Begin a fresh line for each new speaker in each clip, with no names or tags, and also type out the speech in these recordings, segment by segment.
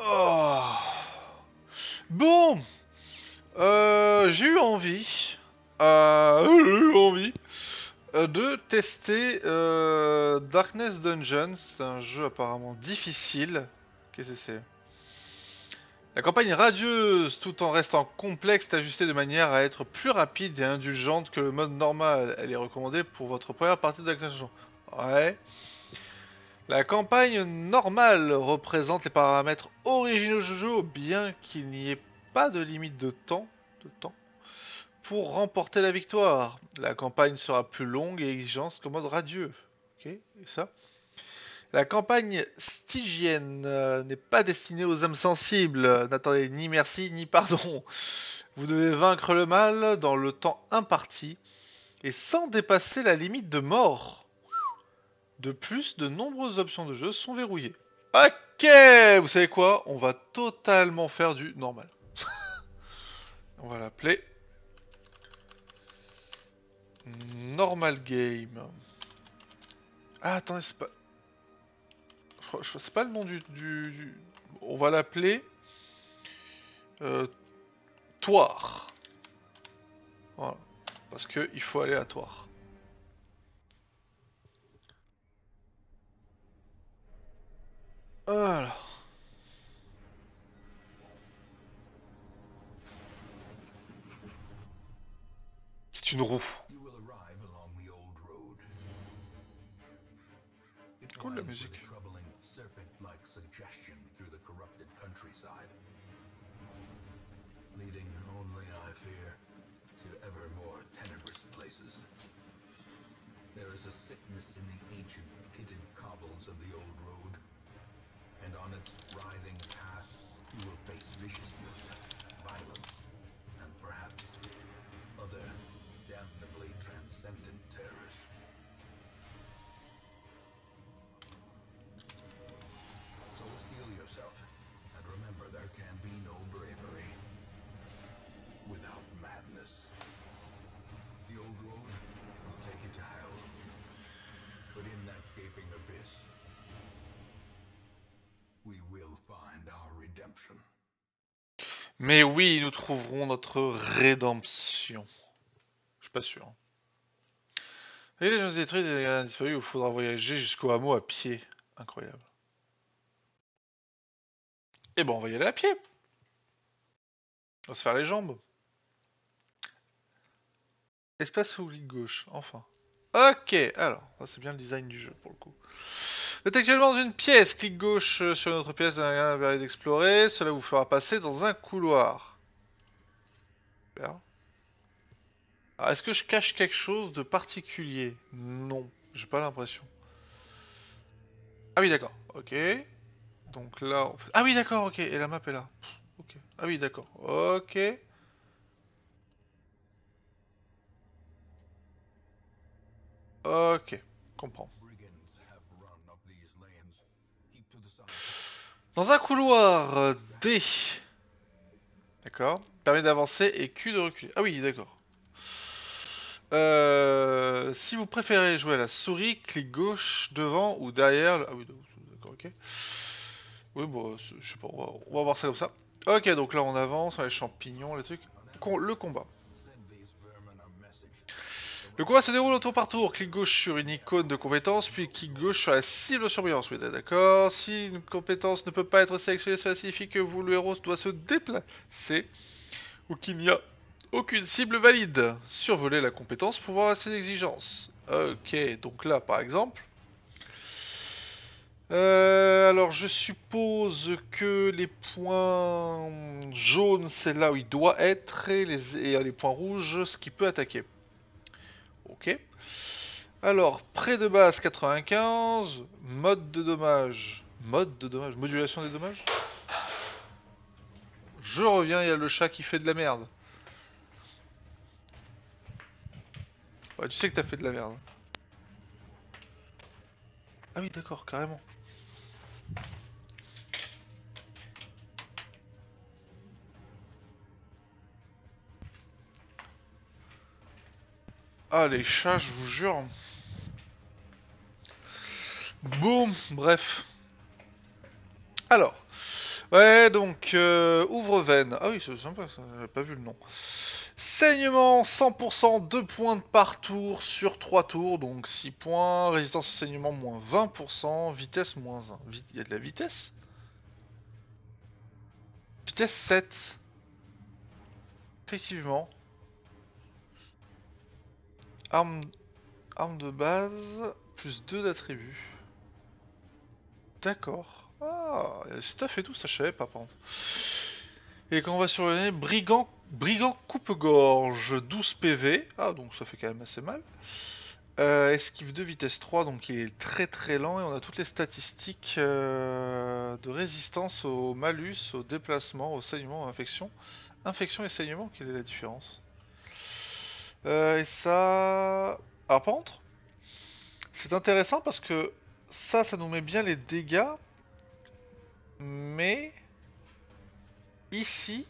Oh. Bon, j'ai eu envie, de tester Darkness Dungeons. C'est un jeu apparemment difficile. Qu'est-ce que c'est? La campagne est radieuse tout en restant complexe est ajustée de manière à être plus rapide et indulgente que le mode normal. Elle est recommandée pour votre première partie de Darkness Dungeons. Ouais. La campagne normale représente les paramètres originaux du jeu, bien qu'il n'y ait pas de limite de temps pour remporter la victoire. La campagne sera plus longue et exigeante qu'en mode radieux. Ok, et ça. La campagne stygienne n'est pas destinée aux âmes sensibles. N'attendez ni merci ni pardon. Vous devez vaincre le mal dans le temps imparti et sans dépasser la limite de mort. De plus, de nombreuses options de jeu sont verrouillées. Ok, vous savez quoi? On va totalement faire du normal. On va l'appeler Normal Game. Ah, attendez, c'est pas... C'est pas le nom On va l'appeler... Euh, Toire. Voilà. Parce que il faut aléatoire. Voilà. C'est une roue. Cool la musique.
Leading only, I fear, to ever more tenebrous places. There is a sickness in the ancient pitted cobbles of the old road, and on its writhing path you will face viciousness, violence, and perhaps other damnably transcendent terrors. So steel yourself, and remember there can be no bravery without madness. The old road will take you to hell, but in that gaping abyss, we will find our redemption.
Mais oui, nous trouverons notre rédemption. Je suis pas sûr. Et les gens détruits et disparus, il faudra voyager jusqu'au hameau à pied. Incroyable. Et bon, on va y aller à pied. On va se faire les jambes. Espace ou clic gauche, enfin. Ok, alors, ça c'est bien le design du jeu pour le coup. Vous êtes actuellement dans une pièce, clic gauche sur notre pièce d'explorer, cela vous fera passer dans un couloir. Super. Alors, est-ce que je cache quelque chose de particulier? Non, j'ai pas l'impression. Ah oui, d'accord, ok. Donc là, on fait... Ah oui, d'accord, ok, et la map est là. Ok. Ah oui, d'accord, ok. Ok, comprends. Dans un couloir D, d'accord, permet d'avancer et Q de reculer. Ah oui, d'accord. Si vous préférez jouer à la souris, clic gauche devant ou derrière. Ah oui, d'accord, ok. Oui, bon, je sais pas, on va voir ça comme ça. Ok, donc là on avance, on a les champignons, les trucs. Le combat. Le combat se déroule au tour par tour. Clic gauche sur une icône de compétence, puis clic gauche sur la cible de surbrillance. Oui, d'accord. Si une compétence ne peut pas être sélectionnée, cela signifie que vous, le héros, doit se déplacer ou qu'il n'y a aucune cible valide. Survoler la compétence pour voir ses exigences. Ok, donc là par exemple. Alors je suppose que les points jaunes c'est là où il doit être et les points rouges ce qui peut attaquer. Ok. Alors, prêt de base 95, mode de dommage. Mode de dommage, modulation des dommages. Je reviens, il y a le chat qui fait de la merde. Ouais, tu sais que t'as fait de la merde. Ah oui, d'accord, carrément. Ah, les chats, je vous jure. Bon, bref. Alors, Ouais, donc, ouvre-veine. Ah oui, c'est sympa, ça, j'avais pas vu le nom. Saignement, 100%, 2 points par tour sur 3 tours, donc 6 points. Résistance au saignement, moins 20%. Vitesse, moins 1. Il y a de la vitesse? Vitesse 7. Effectivement. Arme, arme de base, plus 2 d'attributs. D'accord. Ah, il y a stuff et tout, ça je savais pas par contre. Et quand on va sur le nez, brigand coupe-gorge, 12 PV. Ah, donc ça fait quand même assez mal. Esquive 2, vitesse 3, donc il est très très lent. Et on a toutes les statistiques de résistance au malus, au déplacement, au saignement, à infection. Infection et saignement, quelle est la différence? Et ça... Alors par contre, c'est intéressant parce que ça nous met bien les dégâts. Mais... Ici...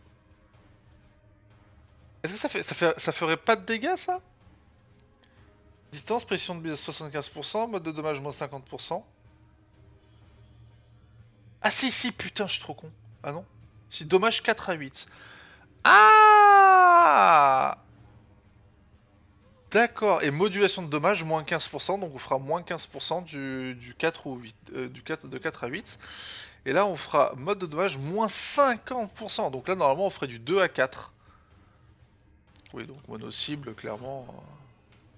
Est-ce que ça ferait pas de dégâts ça? Distance, pression de bise 75%, mode de dommage moins 50%. Ah si, putain, je suis trop con. Ah non? Si, dommage 4 à 8. Ah! D'accord, et modulation de dommage moins 15%, donc on fera moins 15% du 4 ou 8, du 4, de 4 à 8. Et là on fera mode de dommage moins 50%, donc là normalement on ferait du 2 à 4. Oui, donc mono cible clairement.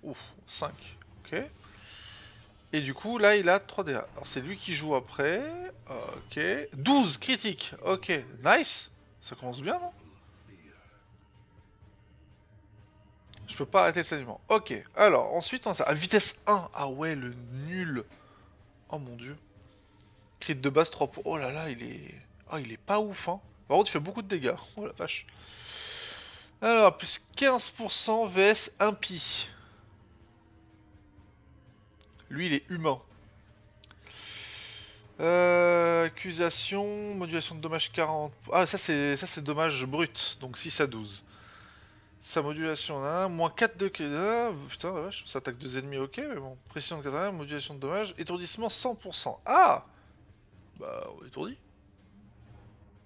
Ouf, 5. Ok. Et du coup, là, il a 3 DA. Alors, c'est lui qui joue après. Ok. 12 critique. Ok, nice. Ça commence bien, non? Je peux pas arrêter le saignement. Ok. Alors, ensuite, on a à vitesse 1. Ah ouais, le nul. Oh mon dieu. Crit de base 3 pour... Oh là là, il est... Oh, il est pas ouf, hein. Par contre, il fait beaucoup de dégâts. Oh la vache. Alors, plus 15% vs impie. Lui, il est humain. Accusation, modulation de dommage 40. Ah, ça c'est dommage brut, donc 6 à 12. Sa modulation, hein, moins 4 de... Ah, putain, la vache, ça attaque 2 ennemis, ok, mais bon. Précision de 80, modulation de dommage, étourdissement 100%. Ah! Bah, on est étourdi.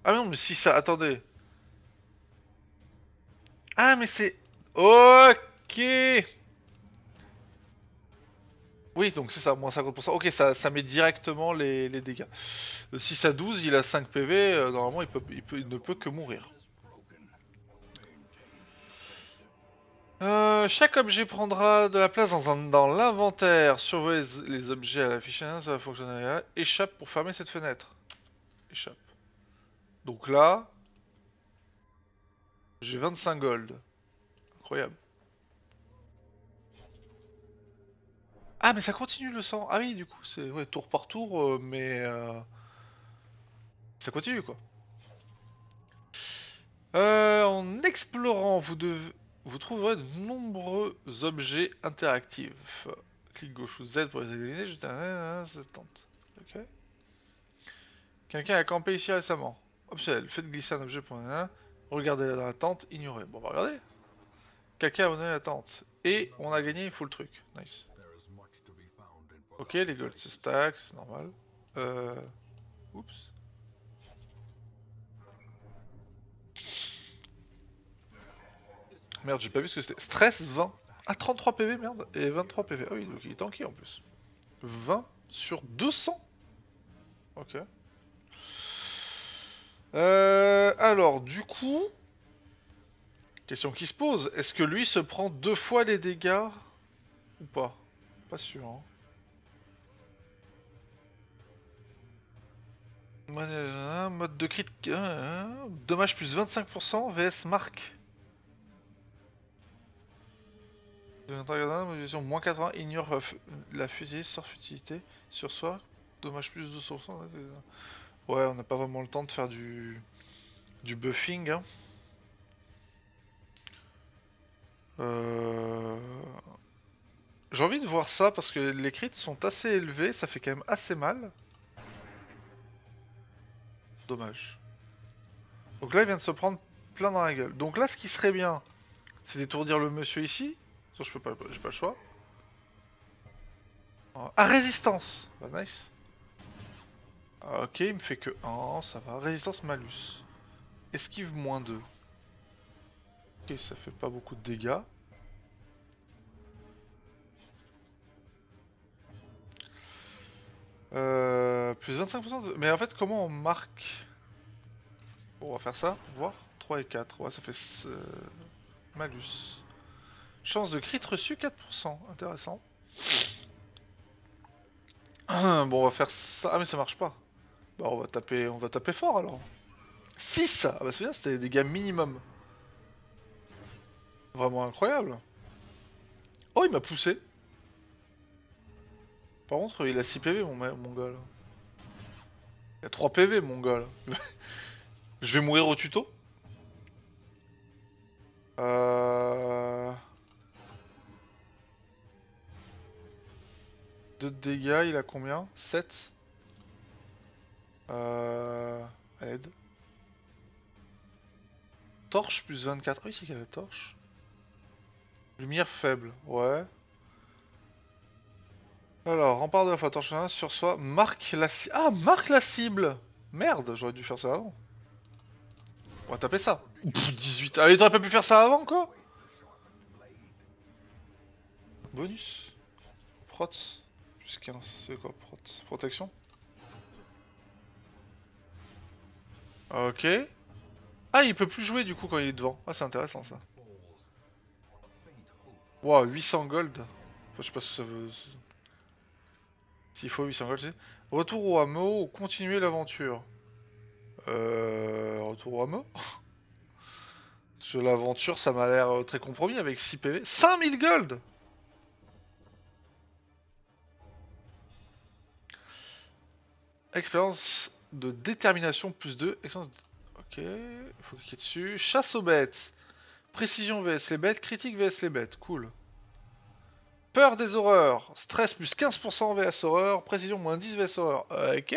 Ah non, mais si ça... Attendez. Ah, mais c'est... Ok! Oui, donc c'est ça, moins 50%. Ok, ça met directement les dégâts. 6 à 12, il a 5 PV, normalement il ne peut que mourir. Chaque objet prendra de la place dans l'inventaire. Surveillez les objets à la fiche 1, ça va fonctionner là. Échappe pour fermer cette fenêtre. Échappe. Donc là, j'ai 25 gold. Incroyable. Ah, mais ça continue le sang. Ah oui, du coup, c'est ouais, tour par tour, mais ça continue quoi. En explorant, vous trouverez de nombreux objets interactifs. Clic gauche ou Z pour les éliminer. Juste cette tente. Ok. Quelqu'un a campé ici récemment. Optionnel, faites glisser un objet pour un. Regardez-la dans la tente, ignorez. Bon, on va regarder. Quelqu'un a abandonné la tente. Et on a gagné, il faut le truc. Nice. Ok, les golds se stack, c'est normal. Oups. Merde, j'ai pas vu ce que c'était. Stress 20. Ah, 33 PV, merde. Et 23 PV. Ah oui, donc il est tanky en plus. 20 sur 200. Ok. Alors, du coup... Question qui se pose. Est-ce que lui se prend 2 fois les dégâts ou pas? Pas sûr, hein. Mode de crit... dommage plus 25% vs marque. Modulation moins 80, ignore la fusée, sort futilité sur soi. Dommage plus 12%. Ouais, on n'a pas vraiment le temps de faire du buffing. Hein. J'ai envie de voir ça parce que les crits sont assez élevés, ça fait quand même assez mal. Dommage. Donc là, il vient de se prendre plein dans la gueule. Donc là, ce qui serait bien, c'est d'étourdir le monsieur ici. Ça, je peux pas, j'ai pas le choix. Ah, résistance. Bah, nice. Ah, ok, il me fait que 1, ça va. Résistance malus. Esquive -2. Ok, ça fait pas beaucoup de dégâts. Plus 25% de... Mais en fait, comment on marque? Bon, on va faire ça, voir. 3 et 4, ouais, ça fait malus. Chance de crit reçu 4%, intéressant. Bon, on va faire ça. Ah, mais ça marche pas. Bah, on va taper fort alors. 6. Ah bah c'est bien, c'était des dégâts minimum. Vraiment incroyable. Oh, il m'a poussé. Par contre, il a 6 PV, mon gars là. Il a 3 PV, mon gars là. Je vais mourir au tuto. Euh... 2 de dégâts, il a combien? 7. À l'aide. Torche plus 24. Ah oui, c'est qu'il y a la torche. Lumière faible, ouais. Alors, rempart de la foi, torche 1 sur soi. Marque la cible. Ah, marque la cible! Merde, j'aurais dû faire ça avant. On va taper ça. Pff, 18. Allez, t'aurais pas pu faire ça avant, quoi? Bonus. Prot. Plus 15. C'est quoi, prot? Protection. Ok. Ah, il peut plus jouer du coup quand il est devant. Ah, c'est intéressant ça. Wow, 800 gold. Enfin, je sais pas ce que ça veut. S'il faut 800 gold, c'est. Retour au hameau ou continuer l'aventure. Retour au hameau. Sur l'aventure, ça m'a l'air très compromis avec 6 PV. 5000 gold! Expérience de détermination plus 2. Expérience... Ok, faut cliquer dessus. Chasse aux bêtes. Précision vs les bêtes. Critique vs les bêtes. Cool. Peur des horreurs. Stress plus 15% vs horreur. Précision moins 10 vs horreur. Ok.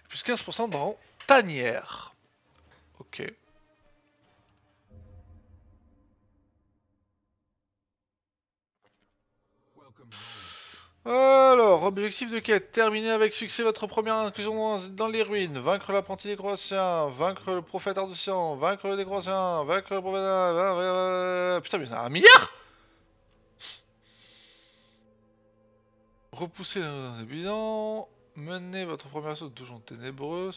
Plus 15% dans tanière. Ok. Alors, objectif de quête. Terminer avec succès votre première incursion dans les ruines. Vaincre l'apprenti des Croatiens. Vaincre le prophète ardoucian. Vaincre les Croatiens. Vaincre le prophète... Putain, mais il y en a 1 milliard. Repousser les évident. Mener votre première assaut de donjon ténébreux.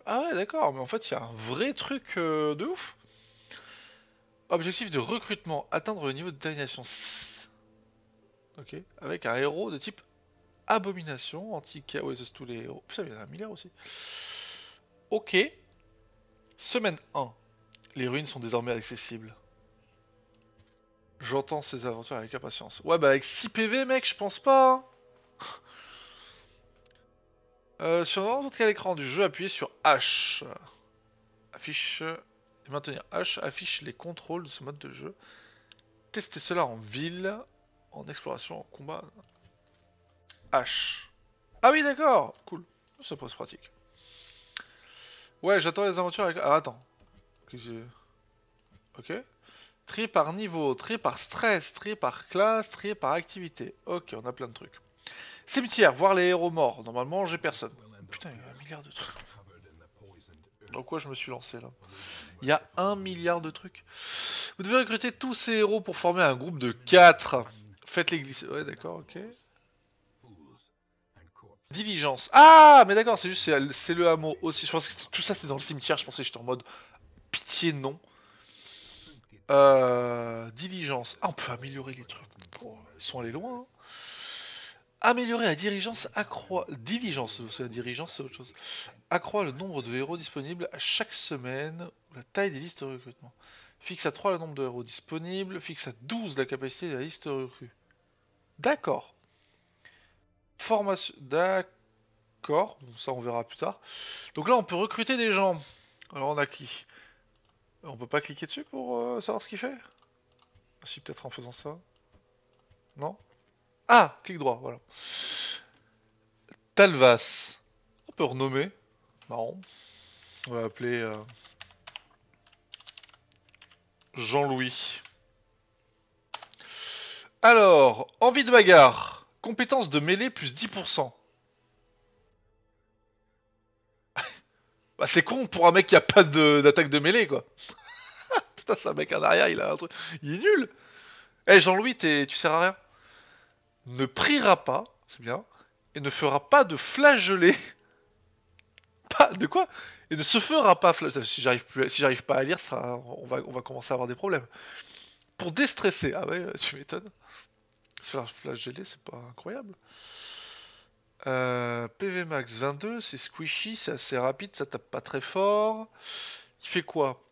Ah ouais, d'accord. Mais en fait, il y a un vrai truc de ouf. Objectif de recrutement. Atteindre le niveau de détermination 6. Ok. Avec un héros de type abomination. Anti-chaos. Ouais, c'est tous les héros. Putain, il y en a 1 milliard aussi. Ok. Semaine 1. Les ruines sont désormais accessibles. J'entends ces aventures avec impatience. Ouais, bah avec 6 PV, mec, je pense pas. Sur n'importe quel écran du jeu, appuyez sur H. Affiche. Et maintenir H affiche les contrôles de ce mode de jeu. Testez cela en ville, en exploration, en combat. H. Ah oui, d'accord. Cool. Ça pourrait être pratique. Ouais, j'attends les aventures avec... Ah, attends. Ok. Trier par niveau, trier par stress, trier par classe, trier par activité. Ok, on a plein de trucs. Cimetière, voir les héros morts. Normalement, j'ai personne. Putain, il y a 1 milliard de trucs. Dans quoi je me suis lancé là? Il y a 1 milliard de trucs. Vous devez recruter tous ces héros pour former un groupe de 4. Faites les glisser. Ouais, d'accord, ok. Diligence. Ah, mais d'accord, c'est juste, c'est le hameau aussi. Je pense que tout ça c'était dans le cimetière. Je pensais que j'étais en mode pitié, non. Diligence. Ah, on peut améliorer les trucs. Oh, ils sont allés loin. Hein. Améliorer la diligence accroît. Diligence, parce que la diligence c'est autre chose. Accroît le nombre de héros disponibles à chaque semaine ou la taille des listes de recrutement. Fixe à 3 le nombre de héros disponibles. Fixe à 12 la capacité de la liste recrue. D'accord. Formation. D'accord. Bon, ça on verra plus tard. Donc là on peut recruter des gens. Alors on a qui? On peut pas cliquer dessus pour savoir ce qu'il fait? Ah, si, peut-être en faisant ça. Non? Ah! Clic droit, voilà. Talvas. On peut renommer. Marrant. On va appeler Jean-Louis. Alors, envie de bagarre. Compétence de mêlée plus 10%. Bah c'est con pour un mec qui a pas d'attaque de mêlée quoi. Putain c'est un mec en arrière, il a un truc. Il est nul. Eh Jean-Louis, tu sers à rien. Ne priera pas, c'est bien, et ne fera pas de flageolet. Pas de quoi? Et ne se fera pas flageoler. Si j'arrive pas à lire, ça, on va commencer à avoir des problèmes. Pour déstresser. Ah ouais, tu m'étonnes. Se faire flageller, c'est pas incroyable. PV max 22, c'est squishy, c'est assez rapide, ça tape pas très fort. Il fait quoi?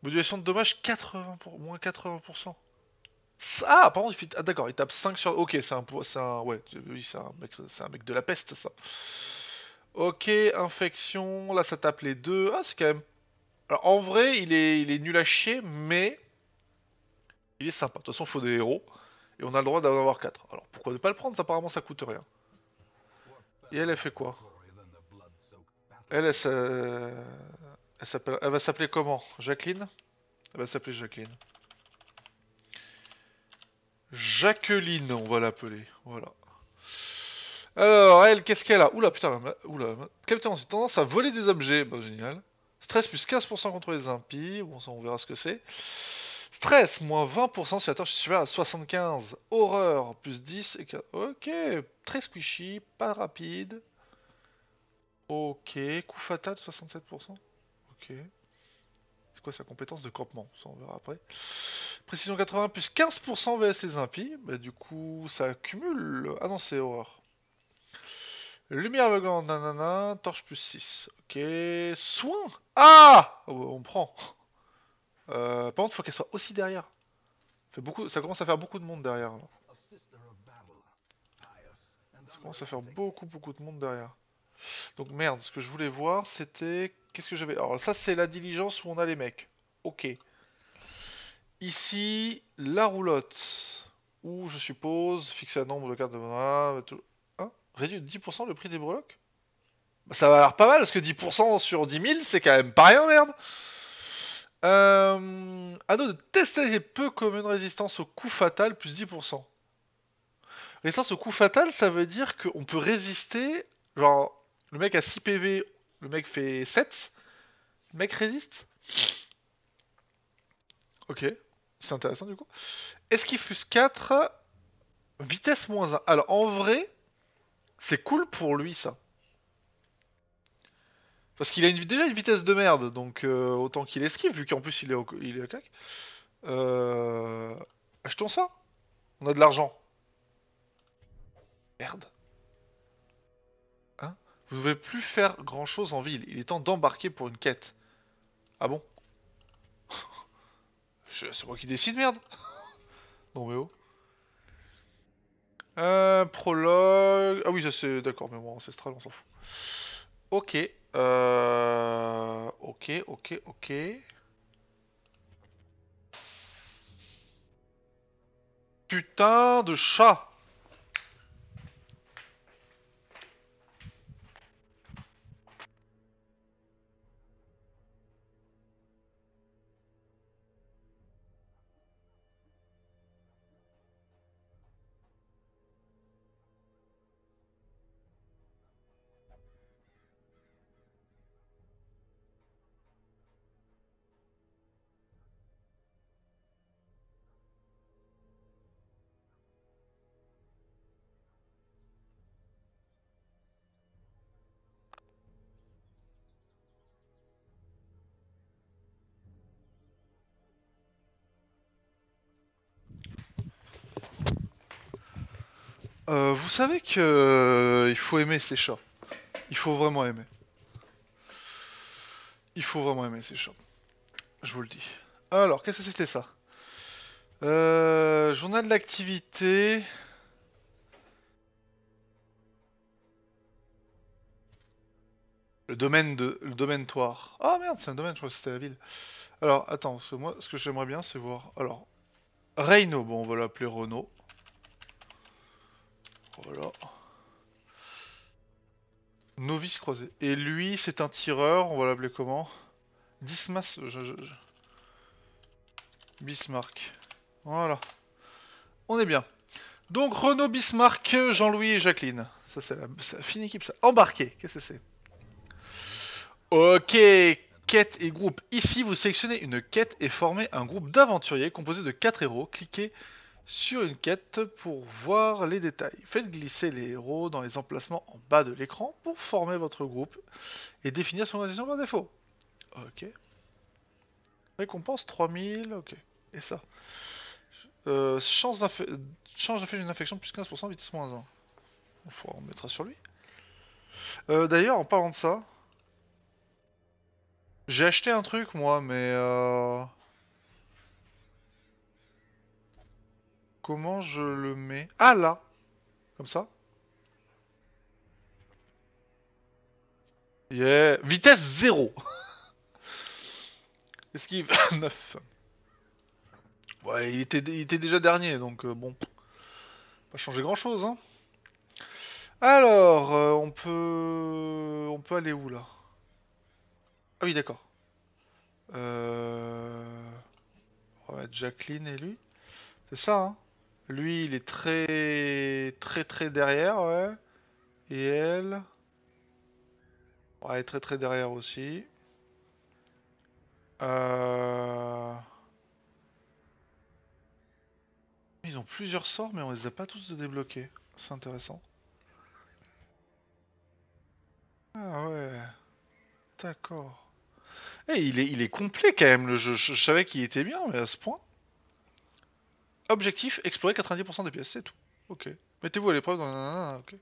Modulation de dommages 80 moins 80%. Ah, par contre, ah, d'accord, il tape 5 sur. Ok, ouais, oui, c'est un mec de la peste, ça. Ok, infection, là ça tape les deux. Ah, c'est quand même. Alors, en vrai, il est nul à chier, mais il est sympa. De toute façon, il faut des héros, et on a le droit d'en avoir 4. Alors, pourquoi ne pas le prendre? Apparemment, ça coûte rien. Et elle fait quoi? Elle elle va s'appeler comment? Jacqueline? Elle va s'appeler Jacqueline. Jacqueline, on va l'appeler. Voilà. Alors, elle, qu'est-ce qu'elle a? Oula, putain, oula. Capitaine, c'est tendance à voler des objets. Bah, génial. Stress plus 15% contre les impies. Bon, ça, on verra ce que c'est. Stress, moins 20% si la torche est supérieure à 75. Horreur, plus 10. Ok, très squishy, pas rapide. Ok, coup fatal, 67%. Ok. C'est quoi sa compétence de campement? Ça, on verra après. Précision 80 plus 15% vs les impies. Bah, du coup, ça accumule. Ah non, c'est horreur. Lumière aveuglante, nanana. Torche plus 6. Ok. Soin. Ah oh, on prend. Par contre, faut qu'elle soit aussi derrière. Ça commence à faire beaucoup de monde derrière. Là. Ça commence à faire beaucoup de monde derrière. Donc merde, ce que je voulais voir, c'était... Qu'est-ce que j'avais... Alors ça, c'est la diligence où on a les mecs. Ok. Ici, la roulotte. Où je suppose, fixer un nombre de cartes de... Hein? Réduit de 10% le prix des breloques? Bah, ça va l'air pas mal, parce que 10% sur 10 000, c'est quand même pas rien, merde. Anneau de tester et peu commune résistance au coup fatal, plus 10%. Résistance au coup fatal, ça veut dire qu'on peut résister. Genre, le mec a 6 PV, le mec fait 7. Le mec résiste. Ok, c'est intéressant du coup. Esquive plus 4, vitesse moins 1. Alors en vrai, c'est cool pour lui ça. Parce qu'il a déjà une vitesse de merde, donc autant qu'il esquive, vu qu'en plus il est à claque. Euh... Achetons ça. On a de l'argent. Merde. Hein? Vous ne devez plus faire grand chose en ville. Il est temps d'embarquer pour une quête. Ah bon? C'est moi qui décide, merde. Non mais oh. Prologue. Ah oui, ça c'est d'accord, mais bon, ancestral, on s'en fout. Ok. Ok. Putain de chat. Vous savez que il faut aimer ces chats. Il faut vraiment aimer. Il faut vraiment aimer ces chats. Je vous le dis. Alors, qu'est-ce que c'était ça? Journal d'activité. Le domaine toire. Ah merde, c'est un domaine, je crois que c'était la ville. Alors, attends, moi, ce que j'aimerais bien, c'est voir. Alors, Reino, bon, on va l'appeler Renault. Voilà. Novice croisé. Et lui, c'est un tireur, on va l'appeler comment? Dismas. Bismarck. Voilà. On est bien. Donc, Renault, Bismarck, Jean-Louis et Jacqueline. Ça, c'est la fine équipe, ça. Embarqué, qu'est-ce que c'est? Ok, quête et groupe. Ici, vous sélectionnez une quête et formez un groupe d'aventuriers composé de 4 héros. Cliquez sur une quête pour voir les détails. Faites glisser les héros dans les emplacements en bas de l'écran pour former votre groupe et définir son organisation par défaut. Ok. Récompense 3000, ok. Et ça change d'effet d'une infection plus 15%, vitesse moins 1. On mettra sur lui. D'ailleurs, en parlant de ça, j'ai acheté un truc moi, mais comment je le mets? Ah là, comme ça. Yeah, vitesse 0. Esquive 9. Ouais, il était déjà dernier, donc bon, pas changer grand chose, hein. Alors, on peut aller où là? Ah oui, d'accord. Euh... On va mettre Jacqueline et lui. C'est ça, hein. Lui, il est très, très, très derrière, ouais. Et elle, ouais, très, très derrière aussi. Euh... Ils ont plusieurs sorts, mais on les a pas tous de débloqués. C'est intéressant. Ah ouais, d'accord. Eh, il est complet quand même le jeu. Je savais qu'il était bien, mais à ce point. Objectif, explorer 90% des pièces, c'est tout. Ok. Mettez-vous à l'épreuve dans... Ok.